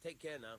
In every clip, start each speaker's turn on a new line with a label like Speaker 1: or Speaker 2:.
Speaker 1: Take care now.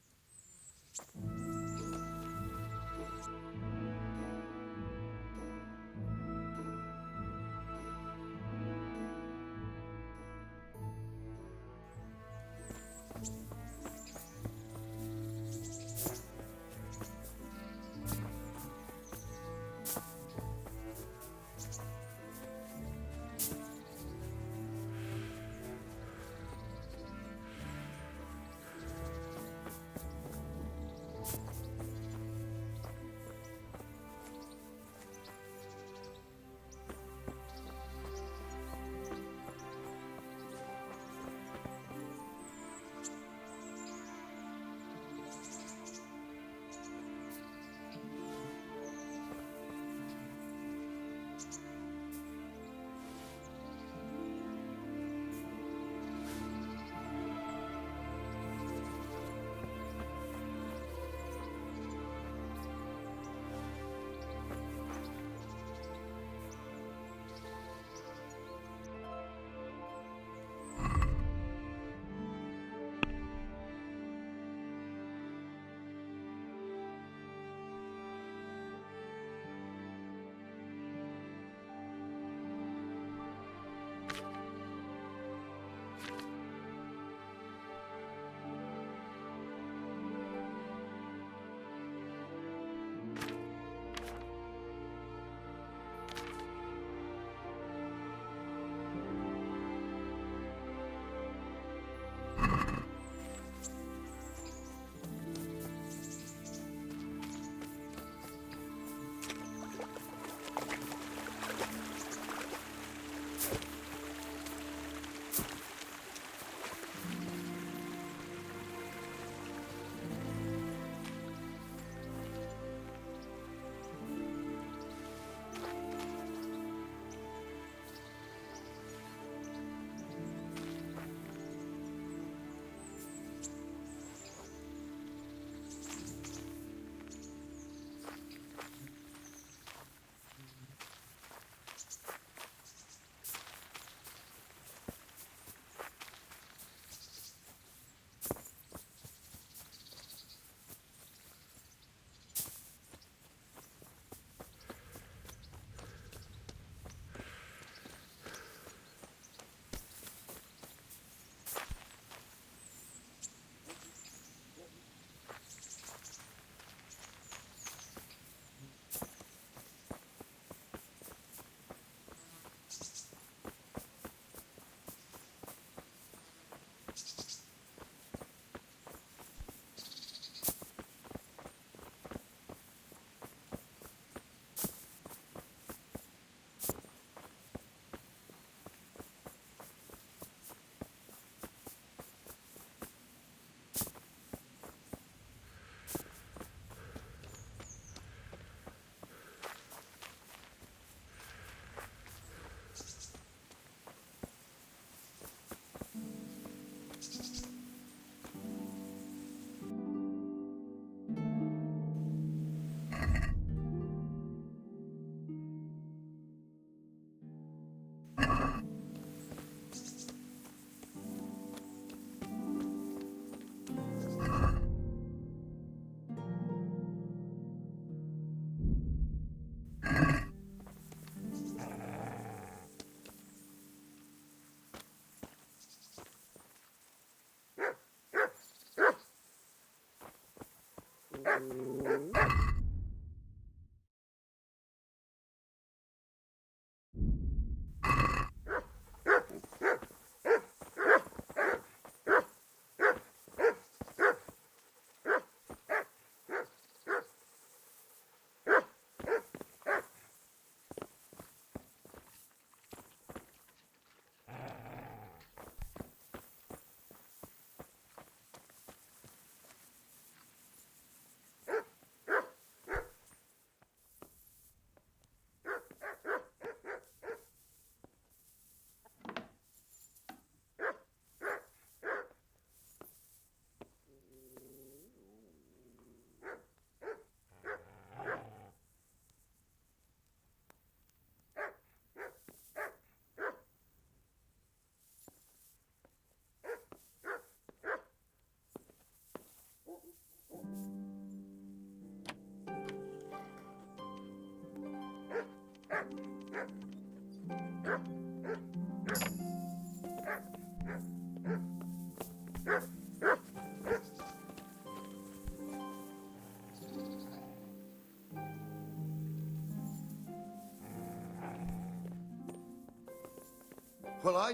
Speaker 1: Well, I...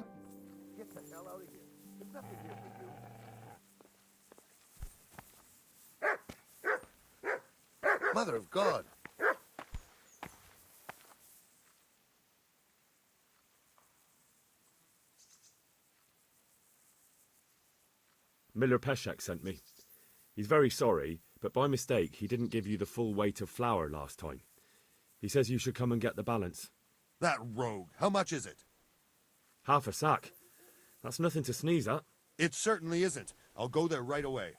Speaker 1: Get the hell out of here. There's nothing here for you. Mother of God.
Speaker 2: Miller Peshek sent me. He's very sorry, but by mistake he didn't give you the full weight of flour last time. He says you should come and get the balance.
Speaker 1: That rogue. How much is it?
Speaker 2: Half a sack. That's nothing to sneeze at.
Speaker 1: It certainly isn't. I'll go there right away.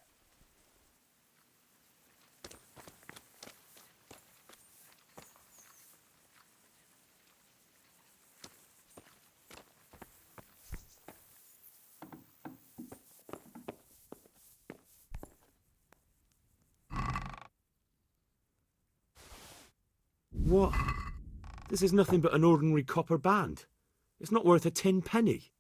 Speaker 2: What? This is nothing but an ordinary copper band. It's not worth a 10 penny.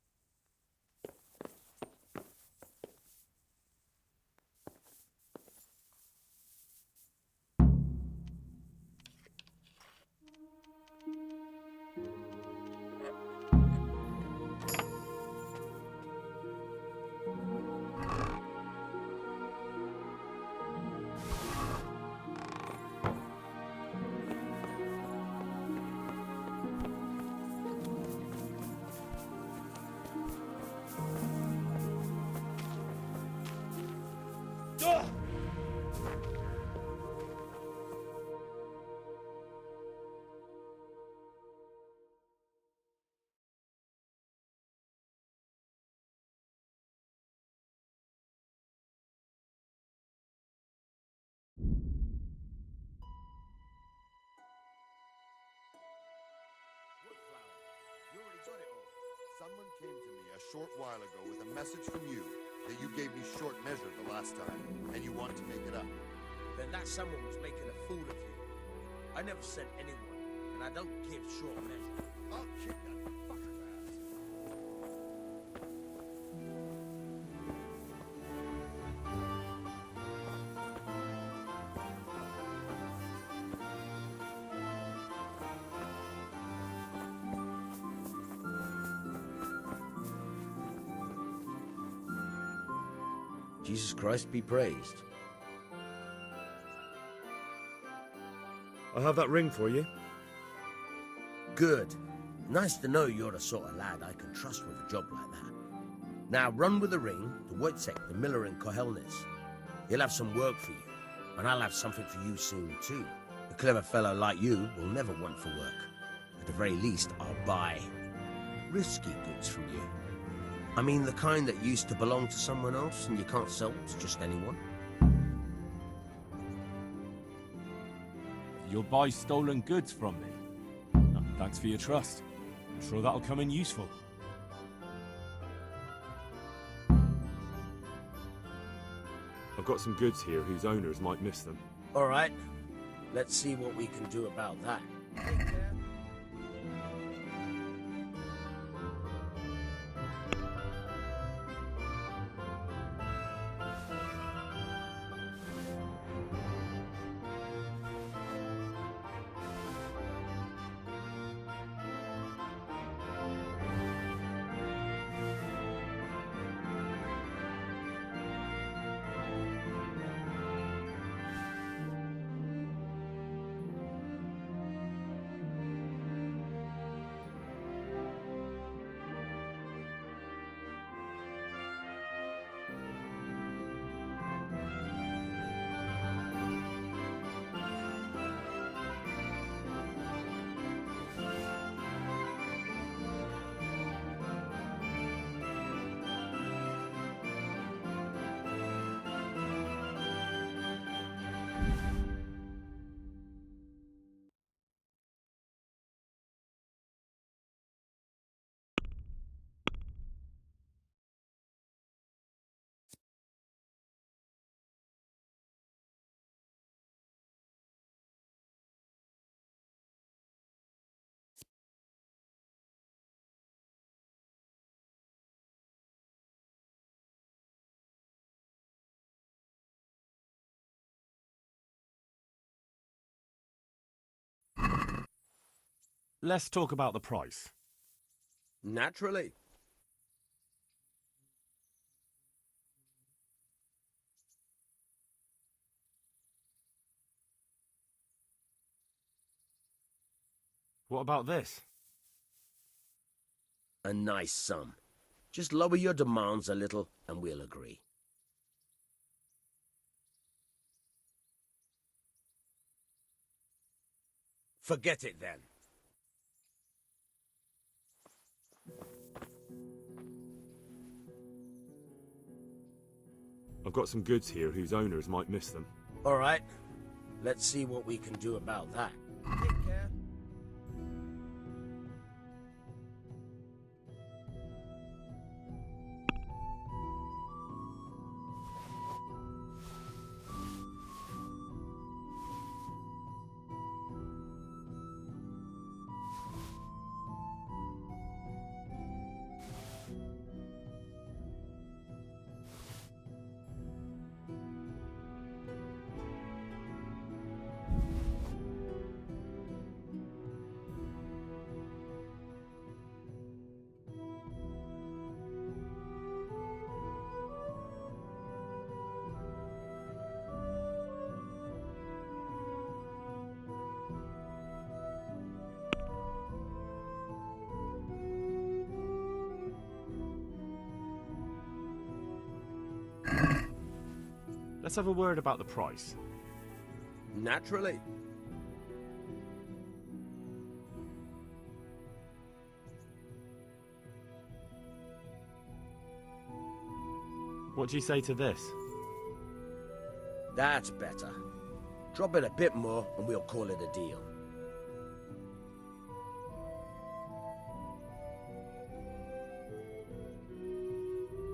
Speaker 1: Someone came to me a short while ago with a message from you that you gave me short measure the last time, and you wanted to make it up.
Speaker 3: Then that someone was making a fool of you. I never sent anyone, and I don't give short measure.
Speaker 1: I'll kick that fucker's ass.
Speaker 3: Jesus Christ be praised.
Speaker 2: I have that ring for you.
Speaker 3: Good. Nice to know you're the sort of lad I can trust with a job like that. Now run with the ring to Wojtek, the miller in Kohelnis. He'll have some work for you, and I'll have something for you soon too. A clever fellow like you will never want for work. At the very least, I'll buy risky goods from you. I mean the kind that used to belong to someone else and you can't sell to just anyone.
Speaker 4: You'll buy stolen goods from me. Thanks for your trust. I'm sure that'll come in useful.
Speaker 2: I've got some goods here whose owners might miss them.
Speaker 3: All right, let's see what we can do about that. Take care.
Speaker 2: let's talk about the price.
Speaker 3: Naturally.
Speaker 2: What about this?
Speaker 3: A nice sum. Just lower your demands a little and we'll agree. Forget it then.
Speaker 2: I've got some goods here whose owners might miss them.
Speaker 3: All right. Let's see what we can do about that. Take care.
Speaker 2: Let's have a word about the price.
Speaker 3: Naturally.
Speaker 2: What do you say to this?
Speaker 3: That's better. Drop it a bit more and we'll call it a deal.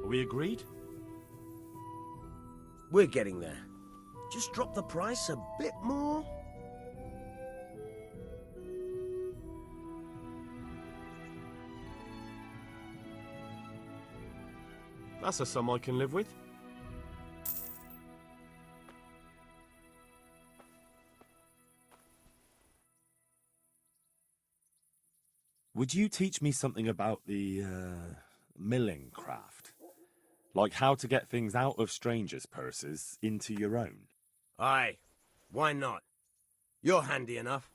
Speaker 2: Are we agreed?
Speaker 3: We're getting there. Just drop the price a bit more.
Speaker 2: That's a sum I can live with.
Speaker 4: Would you teach me something about the milling craft? Like how to get things out of strangers' purses into your own?
Speaker 3: Aye, why not? You're handy enough.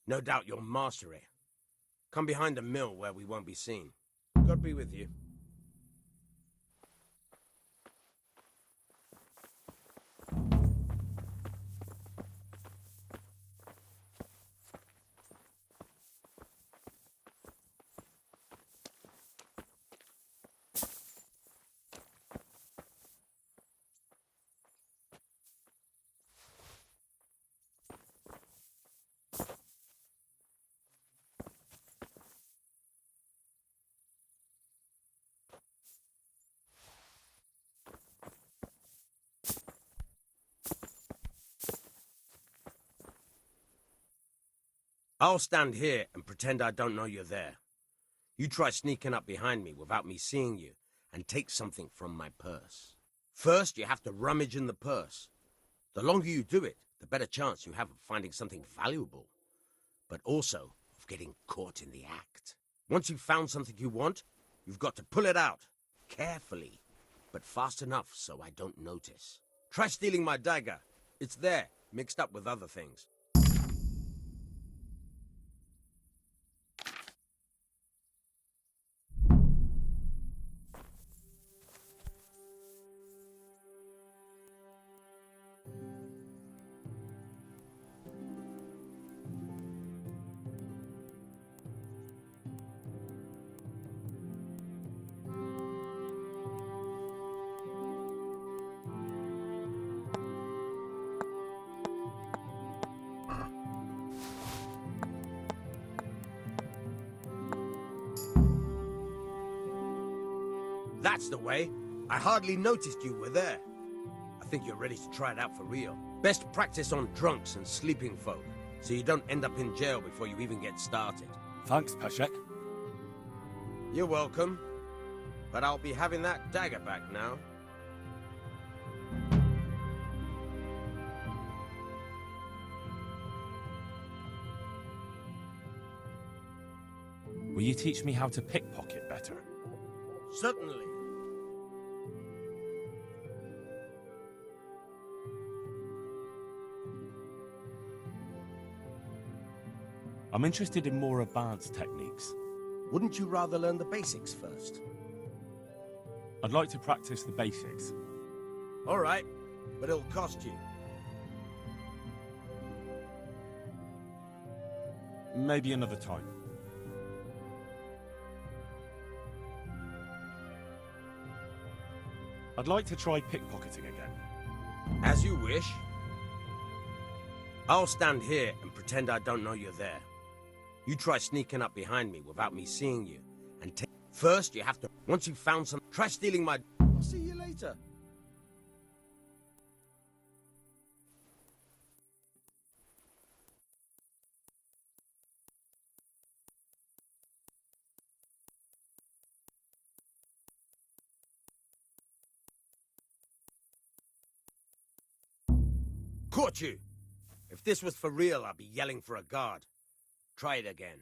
Speaker 3: No doubt you'll master it. Come behind the mill where we won't be seen. God be with you. I'll stand here and pretend I don't know you're there. You try sneaking up behind me without me seeing you and take something from my purse. First, you have to rummage in the purse. The longer you do it, the better chance you have of finding something valuable, but also of getting caught in the act. Once you've found something you want, you've got to pull it out, carefully, but fast enough so I don't notice. Try stealing my dagger. It's there, mixed up with other things. That's the way. I hardly noticed you were there. I think you're ready to try it out for real. Best practice on drunks and sleeping folk, so you don't end up in jail before you even get started.
Speaker 4: Thanks, Peshek.
Speaker 3: You're welcome. But I'll be having that dagger back now.
Speaker 4: Will you teach me how to pickpocket better?
Speaker 3: Certainly.
Speaker 4: I'm interested in more advanced techniques.
Speaker 3: Wouldn't you rather learn the basics first?
Speaker 4: I'd like to practice the basics.
Speaker 3: All right, but it'll cost you.
Speaker 4: Maybe another time. I'd like to try pickpocketing again.
Speaker 3: As you wish. I'll stand here and pretend I don't know you're there. You try sneaking up behind me without me seeing you. And first, you have to... Once you've found some... Try stealing my... I'll see you later. Caught you! If this was for real, I'd be yelling for a guard. Try it again.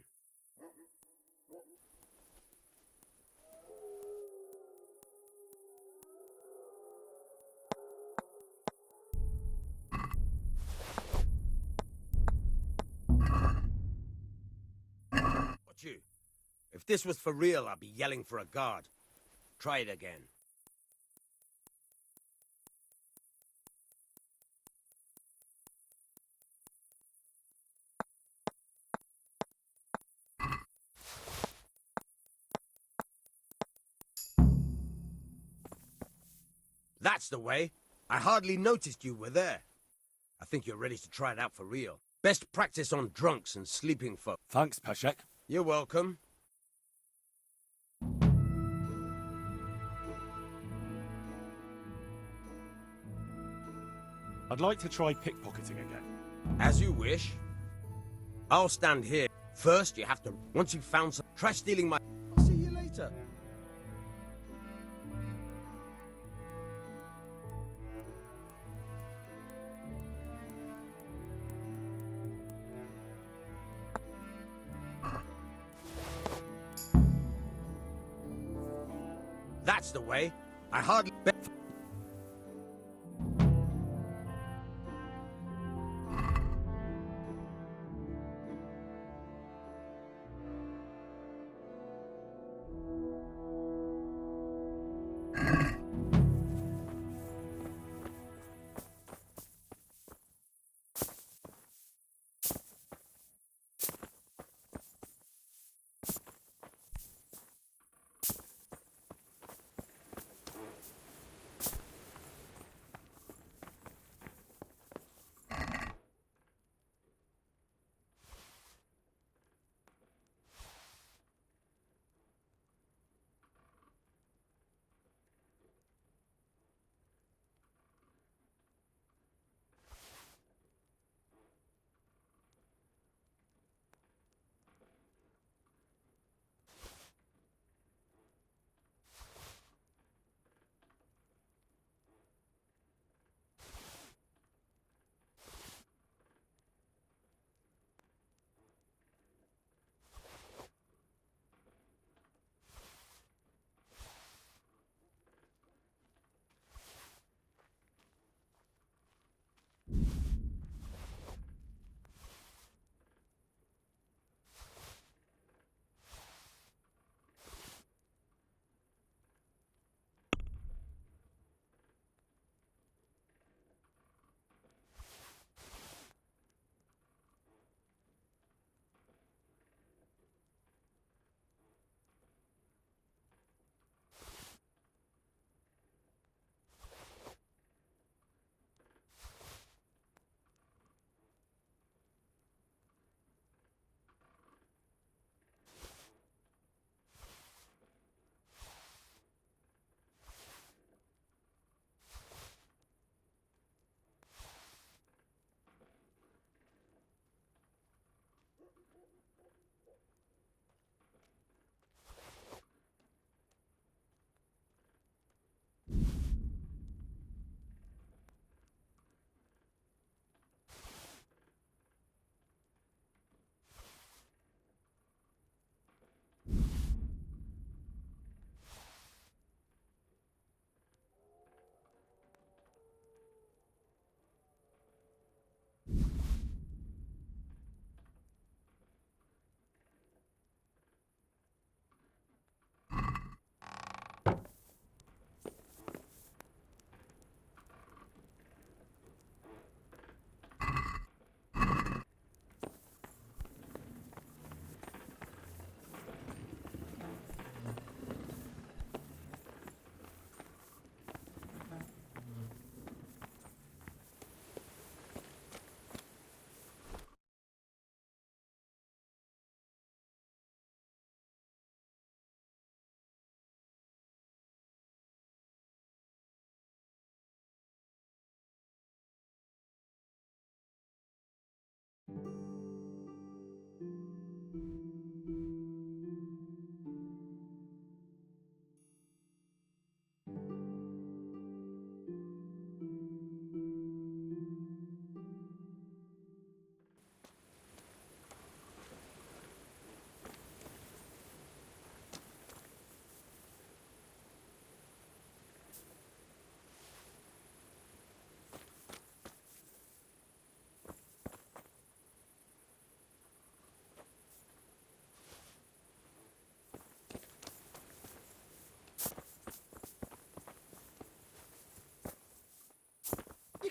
Speaker 3: Caught you! If this was for real, I'd be yelling for a guard. Try it again. That's the way. I hardly noticed you were there. I think you're ready to try it out for real. Best practice on drunks and sleeping folk.
Speaker 4: Thanks, Peshek.
Speaker 3: You're welcome.
Speaker 4: I'd like to try pickpocketing again.
Speaker 3: As you wish. I'll stand here. First, you have to... Once you've found some... Try stealing my... I'll see you later. That's the way. I hardly...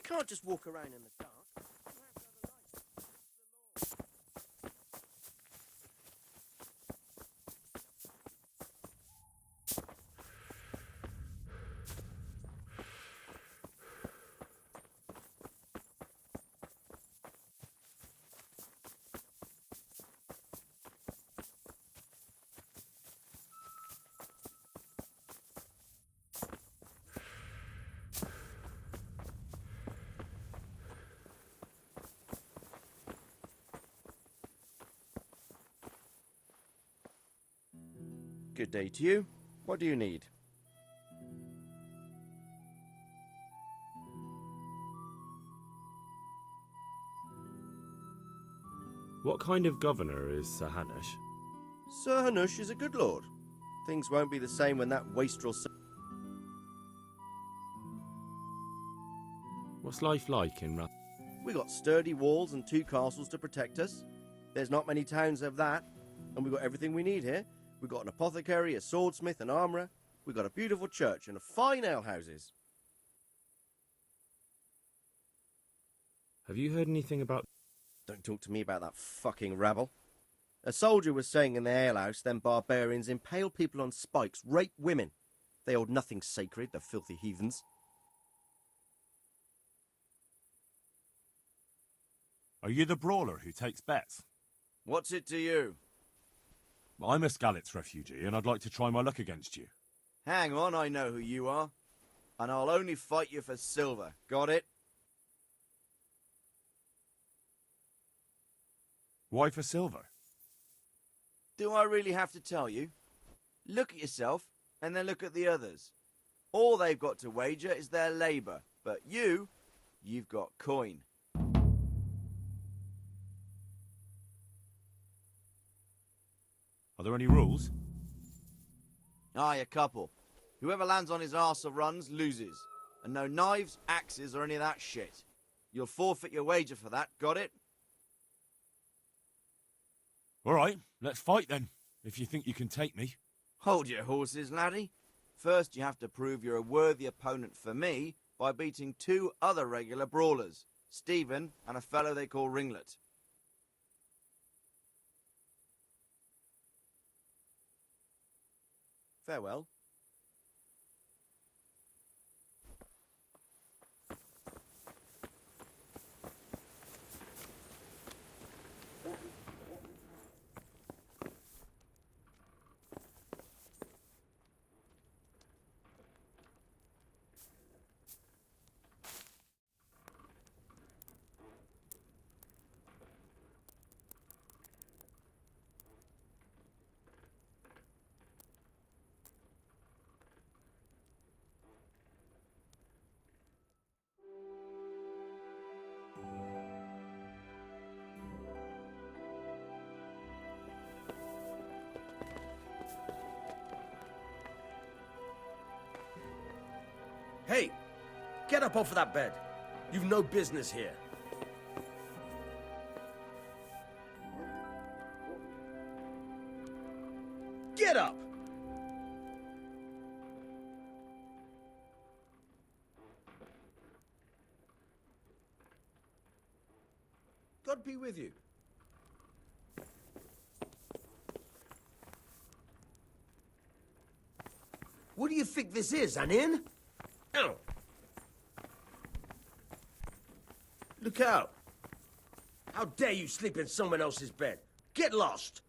Speaker 3: can't just walk around in the dark. You have to have a light.
Speaker 5: Good day to you. What do you need?
Speaker 2: What kind of governor is Sir Hanush?
Speaker 5: Sir Hanush is a good lord. Things won't be the same when that wastrel...
Speaker 2: What's life like in Ra...
Speaker 5: We got sturdy walls and 2 castles to protect us. There's not many towns have that. And we got everything we need here. We got an apothecary, a swordsmith, an armourer. We got a beautiful church and a fine alehouses.
Speaker 2: Have you heard anything about...
Speaker 5: Don't talk to me about that fucking rabble. A soldier was saying in the alehouse them barbarians impale people on spikes, rape women. They hold nothing sacred, the filthy heathens.
Speaker 4: Are you the brawler who takes bets?
Speaker 5: What's it to you?
Speaker 4: I'm a Skalitz refugee, and I'd like to try my luck against you.
Speaker 5: Hang on, I know who you are. And I'll only fight you for silver. Got it?
Speaker 4: Why for silver?
Speaker 5: Do I really have to tell you? Look at yourself, and then look at the others. All they've got to wager is their labour. But you've got coin.
Speaker 4: Are there any rules?
Speaker 5: Aye, a couple. Whoever lands on his arse or runs, loses. And no knives, axes, or any of that shit. You'll forfeit your wager for that, got it?
Speaker 4: All right, let's fight then, if you think you can take me.
Speaker 5: Hold your horses, laddie. First, you have to prove you're a worthy opponent for me by beating 2 other regular brawlers, Stephen and a fellow they call Ringlet. Farewell.
Speaker 3: Hey, get up off of that bed. You've no business here. Get up! God be with you. What do you think this is, an inn? Ow! Look out! How dare you sleep in someone else's bed? Get lost!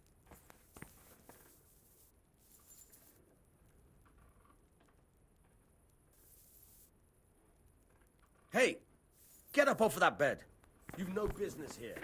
Speaker 3: Hey! Get up off of that bed! You've no business here.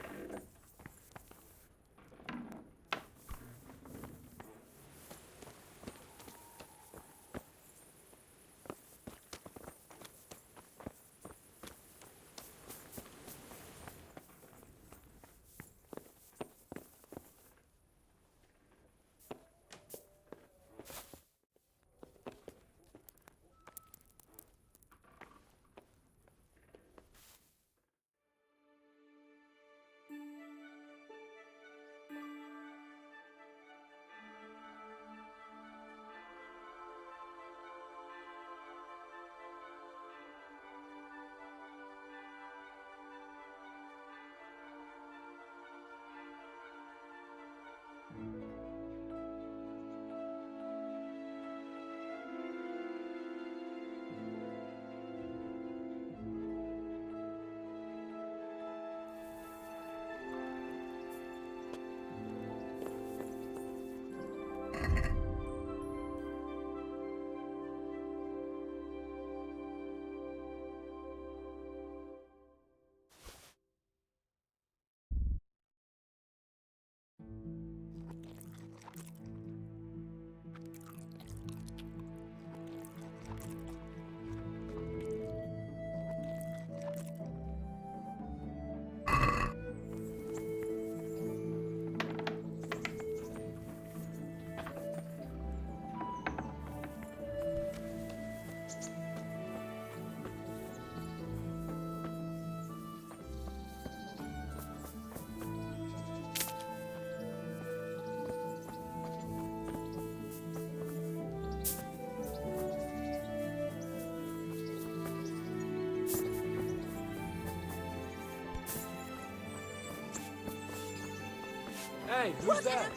Speaker 6: Hey, who's there?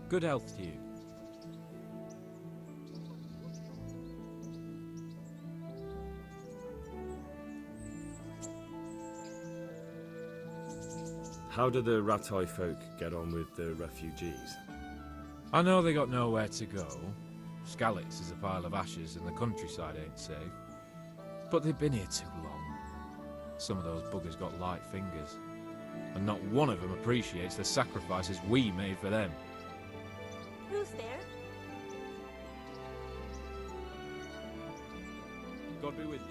Speaker 7: Good health to you.
Speaker 2: How do the Ratai folk get on with the refugees?
Speaker 7: I know they got nowhere to go. Skalitz is a pile of ashes and the countryside ain't safe. But they've been here too long. Some of those buggers got light fingers. And not one of them appreciates the sacrifices we made for them.
Speaker 8: Who's there?
Speaker 7: God be with you.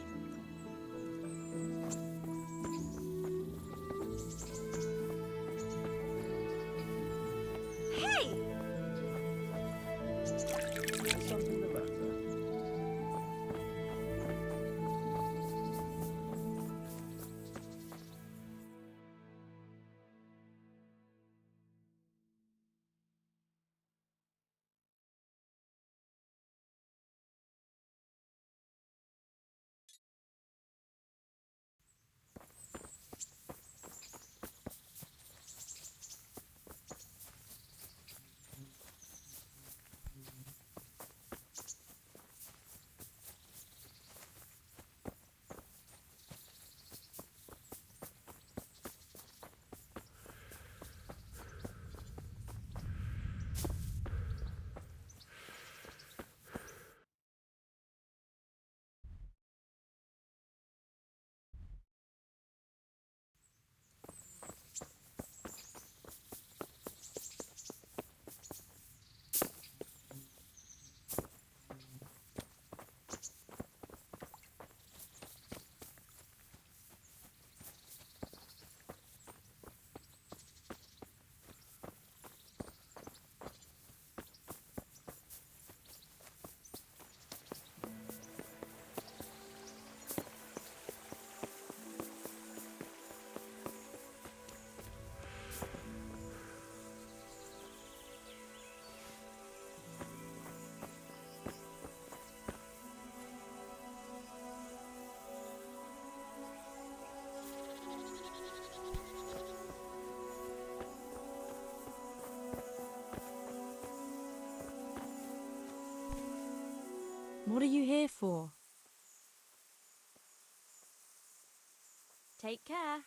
Speaker 8: Hey!
Speaker 3: Is something the matter?
Speaker 8: What are you here for? Take care.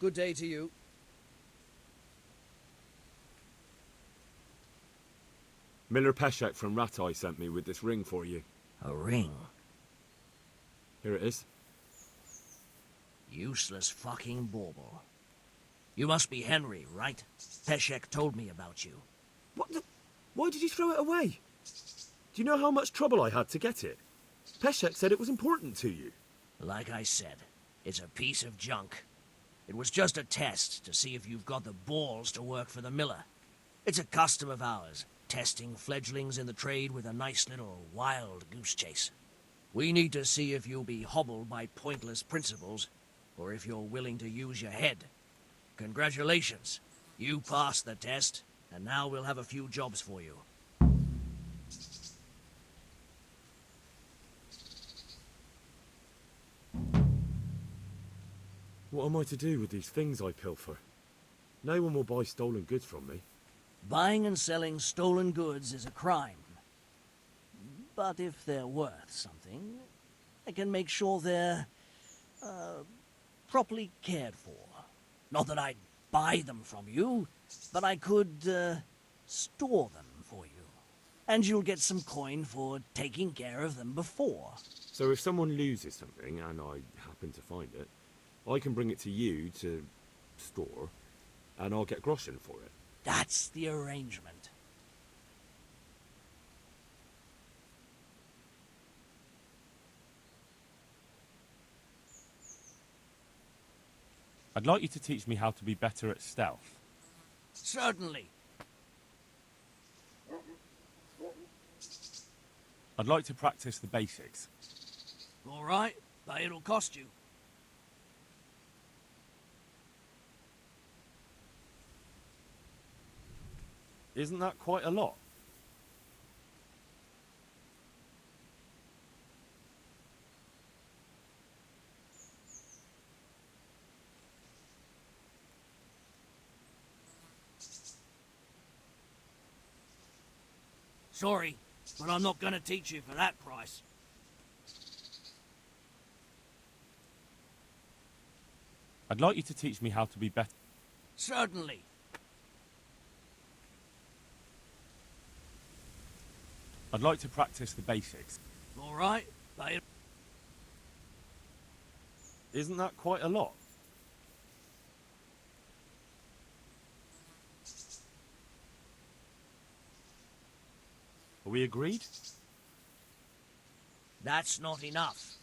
Speaker 6: Good day to you.
Speaker 2: Miller Peshek from Ratai sent me with this ring for you.
Speaker 3: A ring?
Speaker 2: Here it is.
Speaker 3: Useless fucking bauble. You must be Henry, right? Peshek told me about you.
Speaker 2: What the... Why did you throw it away? Do you know how much trouble I had to get it? Peshek said it was important to you.
Speaker 3: Like I said, it's a piece of junk. It was just a test to see if you've got the balls to work for the miller. It's a custom of ours, testing fledglings in the trade with a nice little wild goose chase. We need to see if you'll be hobbled by pointless principles, or if you're willing to use your head. Congratulations. You passed the test, and now we'll have a few jobs for you.
Speaker 2: What am I to do with these things I pilfer? No one will buy stolen goods from me.
Speaker 3: Buying and selling stolen goods is a crime. But if they're worth something, I can make sure they're, properly cared for. Not that I'd buy them from you, but I could, store them for you. And you'll get some coin for taking care of them before.
Speaker 2: So if someone loses something, and I happen to find it, I can bring it to you to store, and I'll get groschen for it.
Speaker 3: That's the arrangement.
Speaker 4: I'd like you to teach me how to be better at stealth.
Speaker 3: Certainly.
Speaker 4: I'd like to practice the basics.
Speaker 3: All right, but it'll cost you.
Speaker 4: Isn't that quite a lot?
Speaker 3: Sorry, but I'm not gonna teach you for that price.
Speaker 4: I'd like you to teach me how to be better.
Speaker 3: Certainly.
Speaker 4: I'd like to practice the basics.
Speaker 3: All right, but
Speaker 4: Isn't that quite a lot? Are we agreed?
Speaker 3: that's not enough.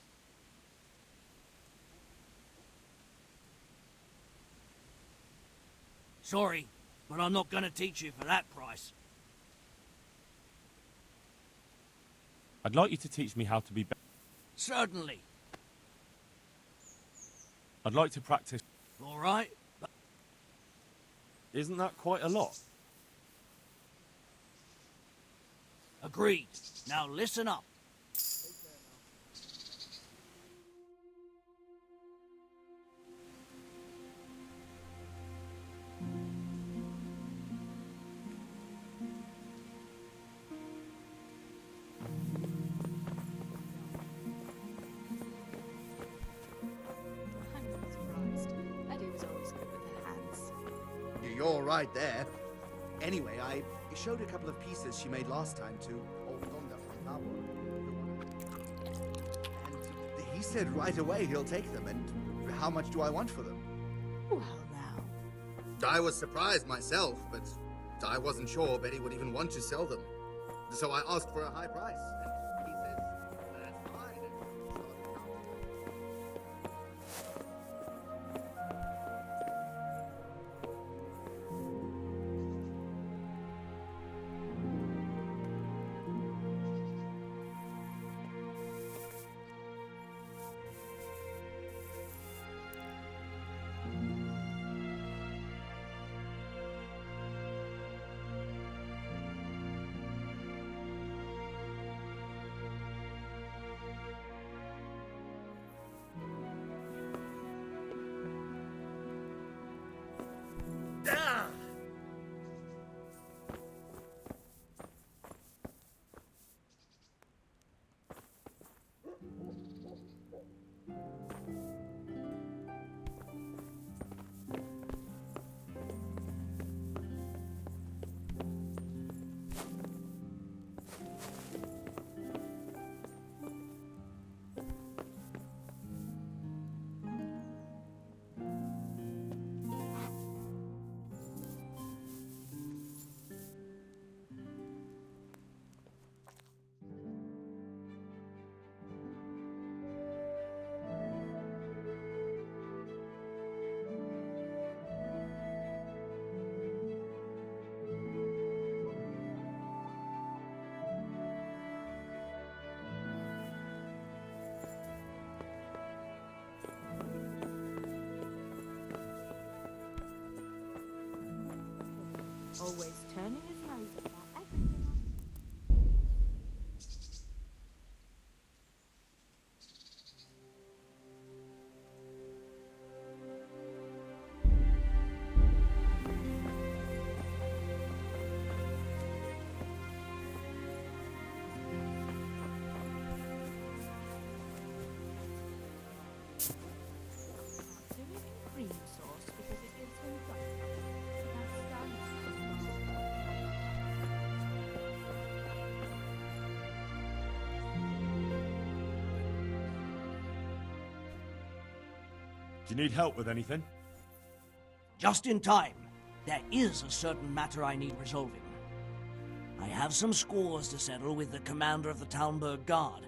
Speaker 3: Sorry, but I'm not gonna teach you for that price.
Speaker 4: I'd like you to teach me how to be better.
Speaker 3: Certainly.
Speaker 4: I'd like to practice.
Speaker 3: All right, but
Speaker 4: Isn't that quite a lot?
Speaker 3: agreed. Now listen up.
Speaker 9: I'm not surprised. Eddie was always good with her hands.
Speaker 10: You're right there. Anyway, I showed a couple of pieces she made last time to old Gonda from Nabor. And he said right away he'll take them. And how much do I want for them?
Speaker 9: Well, now.
Speaker 10: I was surprised myself, but I wasn't sure Betty would even want to sell them. So I asked for a high price. And he said, that's fine.
Speaker 8: Always turning his nose at everything. Cream sauce because it gives him
Speaker 2: Do you need help with anything?
Speaker 6: Just in time. There is a certain matter I need resolving. I have some scores to settle with the commander of the Talmberg Guard,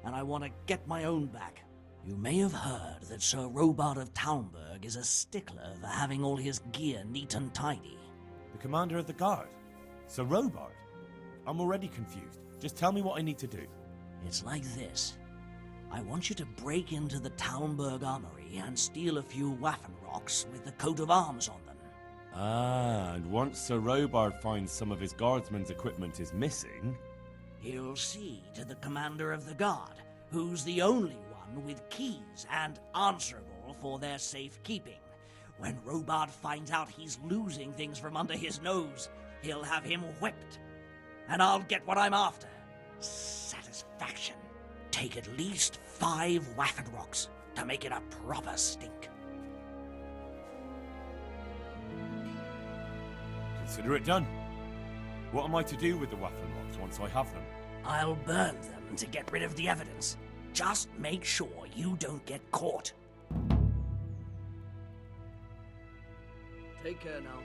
Speaker 6: and I want to get my own back. You may have heard that Sir Robard of Talmberg is a stickler for having all his gear neat and tidy.
Speaker 4: The commander of the guard? Sir Robard? I'm already confused. Just tell me what I need to do.
Speaker 6: It's like this. I want you to break into the Talmberg armory and steal a few Waffen rocks with the coat of arms on them.
Speaker 4: Ah, and once Sir Robard finds some of his guardsmen's equipment is missing...
Speaker 6: He'll see to the commander of the guard, who's the only one with keys and answerable for their safekeeping. When Robard finds out he's losing things from under his nose, he'll have him whipped. And I'll get what I'm after. Satisfaction. Take at least 5 Waffen rocks to make it a proper stink.
Speaker 4: Consider it done. What am I to do with the Waffen rocks once I have them?
Speaker 6: I'll burn them to get rid of the evidence. Just make sure you don't get caught. Take care now.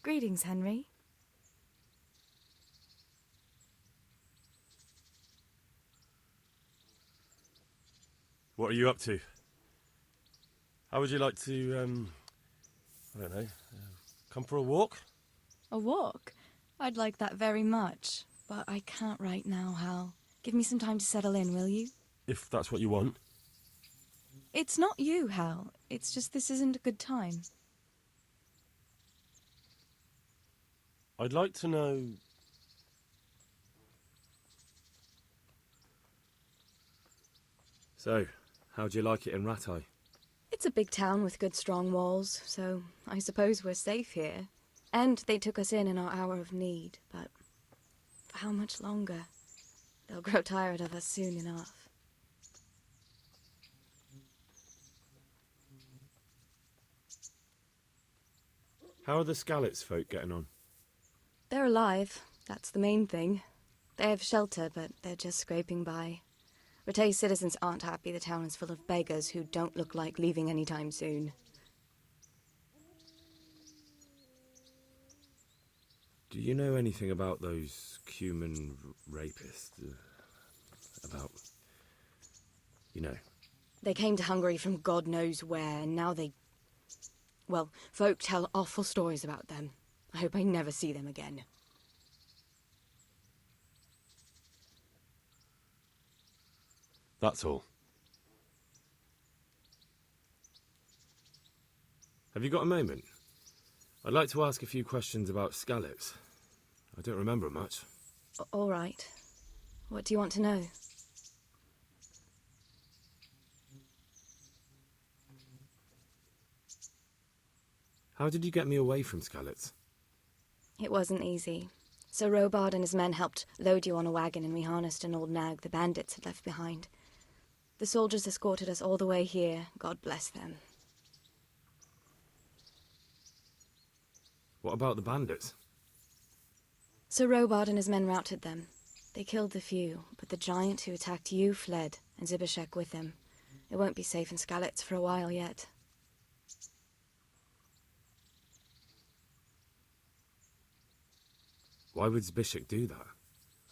Speaker 8: Greetings, Henry.
Speaker 2: What are you up to? How would you like to, I don't know, come for a walk?
Speaker 8: A walk? I'd like that very much, but I can't right now, Hal. Give me some time to settle in, will you?
Speaker 2: If that's what you want.
Speaker 8: It's not you, Hal. It's just this isn't a good time.
Speaker 2: I'd like to know... So, how'd you like it in Rattay?
Speaker 8: It's a big town with good strong walls, so I suppose we're safe here. And they took us in our hour of need, but for how much longer? They'll grow tired of us soon enough.
Speaker 2: How are the Skalitz folk getting on?
Speaker 8: They're alive, that's the main thing. They have shelter, but they're just scraping by. Rattay citizens aren't happy the town is full of beggars who don't look like leaving anytime soon.
Speaker 2: Do you know anything about those human rapists? about, you know.
Speaker 8: They came to Hungary from God knows where, and now they... Well, folk tell awful stories about them. I hope I never see them again.
Speaker 2: That's all. Have you got a moment? I'd like to ask a few questions about Skalitz. I don't remember much.
Speaker 8: All right. What do you want to know?
Speaker 2: How did you get me away from Skalitz?
Speaker 8: It wasn't easy. Sir Robard and his men helped load you on a wagon, and we harnessed an old nag the bandits had left behind. The soldiers escorted us all the way here. God bless them.
Speaker 2: What about the bandits?
Speaker 8: Sir Robard and his men routed them. They killed the few, but the giant who attacked you fled, and Zibishek with him. It won't be safe in Skalitz for a while yet.
Speaker 2: Why would Zbyszek do that?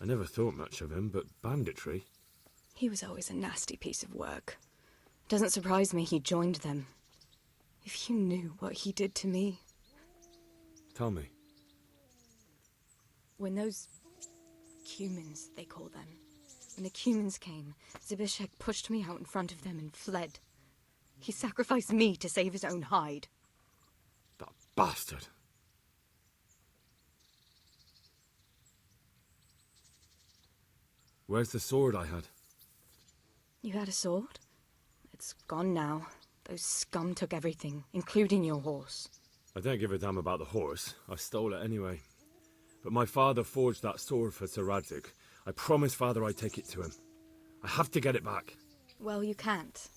Speaker 2: I never thought much of him, but banditry?
Speaker 8: He was always a nasty piece of work. Doesn't surprise me he joined them. If you knew what he did to me.
Speaker 2: Tell me.
Speaker 8: When those Cumans, they call them, when the Cumans came, Zbyszek pushed me out in front of them and fled. He sacrificed me to save his own hide.
Speaker 2: That bastard! Where's the sword I had?
Speaker 8: You had a sword? It's gone now. Those scum took everything, including your horse.
Speaker 2: I don't give a damn about the horse. I stole it anyway. But my father forged that sword for Sir Radzig. I promised father I'd take it to him. I have to get it back.
Speaker 8: Well, you can't.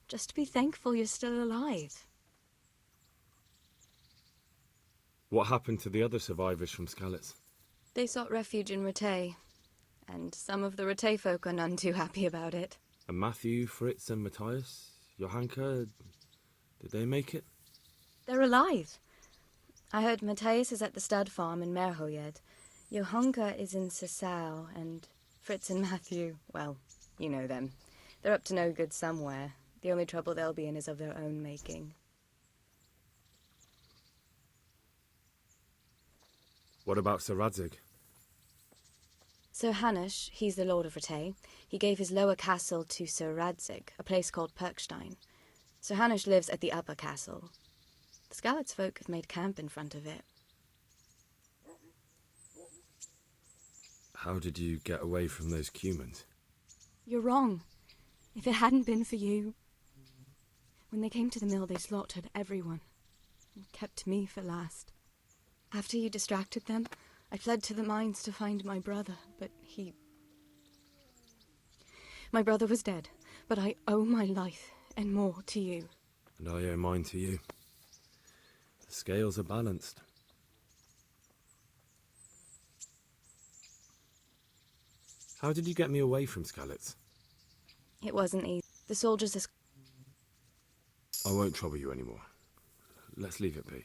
Speaker 8: Just be thankful you're still alive.
Speaker 2: What happened to the other survivors from Skalitz?
Speaker 8: They sought refuge in Ratay, and some of the Ratay folk are none too happy about it.
Speaker 2: And Matthew, Fritz and Matthias? Johanka? Did they make it?
Speaker 8: They're alive. I heard Matthias is at the stud farm in Merhojed. Johanka is in Sasau, and Fritz and Matthew, well, you know them. They're up to no good somewhere. The only trouble they'll be in is of their own making.
Speaker 2: What about Sir Radzig?
Speaker 8: Sir Hanush, he's the Lord of Ratay. He gave his lower castle to Sir Radzig, a place called Perkstein. Sir Hanush lives at the upper castle. The Skalitz folk have made camp in front of it.
Speaker 2: How did you get away from those Cumans?
Speaker 8: You're wrong. If it hadn't been for you... When they came to the mill, they slaughtered everyone, and kept me for last. After you distracted them, I fled to the mines to find my brother, but he... My brother was dead, but I owe my life and more to you.
Speaker 2: And I owe mine to you. The scales are balanced. How did you get me away from Skalitz?
Speaker 8: It wasn't easy. The soldiers...
Speaker 2: I won't trouble you anymore. Let's leave it be.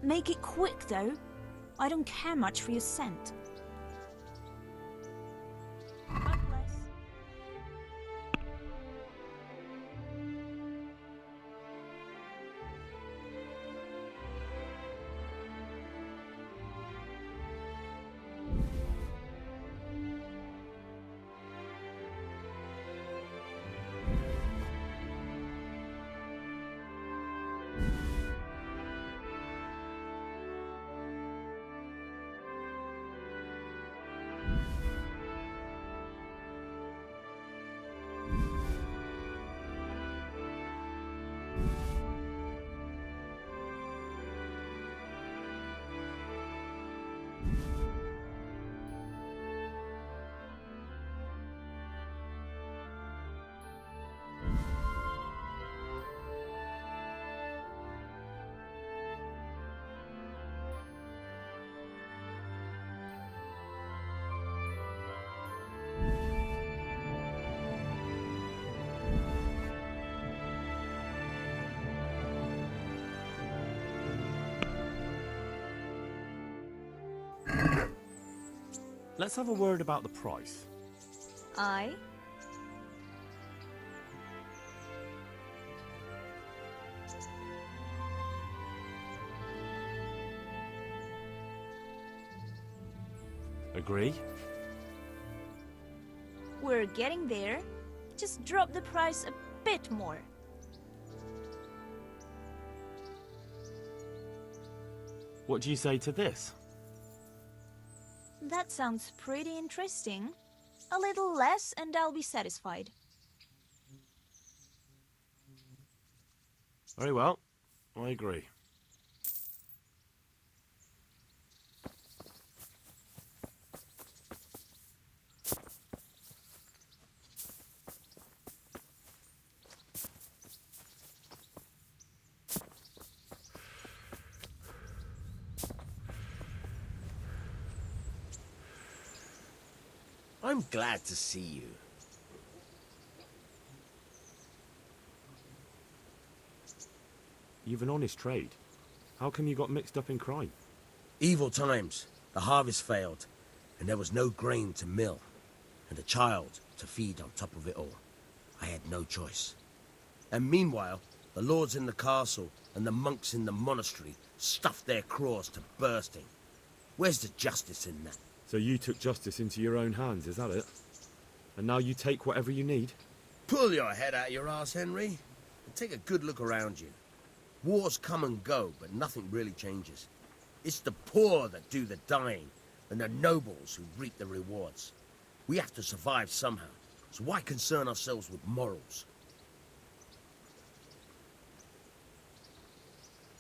Speaker 11: Make it quick, though. I don't care much for your scent. God bless.
Speaker 4: let's have a word about the price.
Speaker 11: Aye?
Speaker 4: Agree?
Speaker 11: We're getting there. Just drop the price a bit more.
Speaker 4: What do you say to this?
Speaker 11: That sounds pretty interesting. A little less and I'll be satisfied.
Speaker 4: Very well. I agree.
Speaker 3: I'm glad to see you.
Speaker 2: You've an honest trade. How come you got mixed up in crime?
Speaker 3: Evil times. The harvest failed, and there was no grain to mill, and a child to feed on top of it all. I had no choice. And meanwhile, the lords in the castle and the monks in the monastery stuffed their craws to bursting. Where's the justice in that?
Speaker 2: So you took justice into your own hands, is that it? And now you take whatever you need?
Speaker 3: Pull your head out your arse, Henry, and take a good look around you. Wars come and go, but nothing really changes. It's the poor that do the dying, and the nobles who reap the rewards. We have to survive somehow, so why concern ourselves with morals?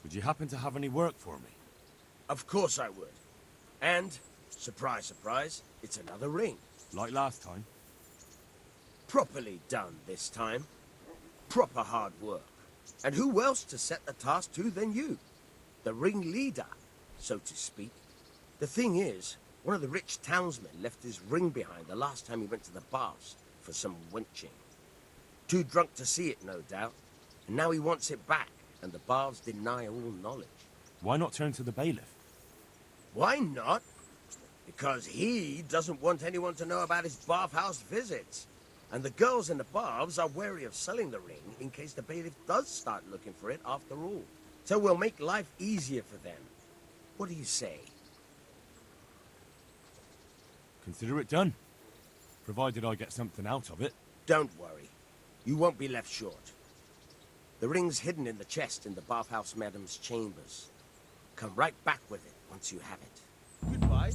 Speaker 4: Would you happen to have any work for me?
Speaker 3: Of course I would. And, surprise, surprise, it's another ring.
Speaker 4: Like last time?
Speaker 3: Properly done this time. Proper hard work. And who else to set the task to than you? The ringleader, so to speak. The thing is, one of the rich townsmen left his ring behind the last time he went to the baths for some wenching. Too drunk to see it, no doubt. And now he wants it back, and the baths deny all knowledge.
Speaker 4: Why not turn to the bailiff?
Speaker 3: Why not? Because he doesn't want anyone to know about his bathhouse visits. And the girls in the baths are wary of selling the ring in case the bailiff does start looking for it after all. So we'll make life easier for them. What do you say?
Speaker 4: Consider it done. Provided I get something out of it.
Speaker 3: Don't worry. You won't be left short. The ring's hidden in the chest in the bathhouse madam's chambers. Come right back with it once you have it. Goodbye.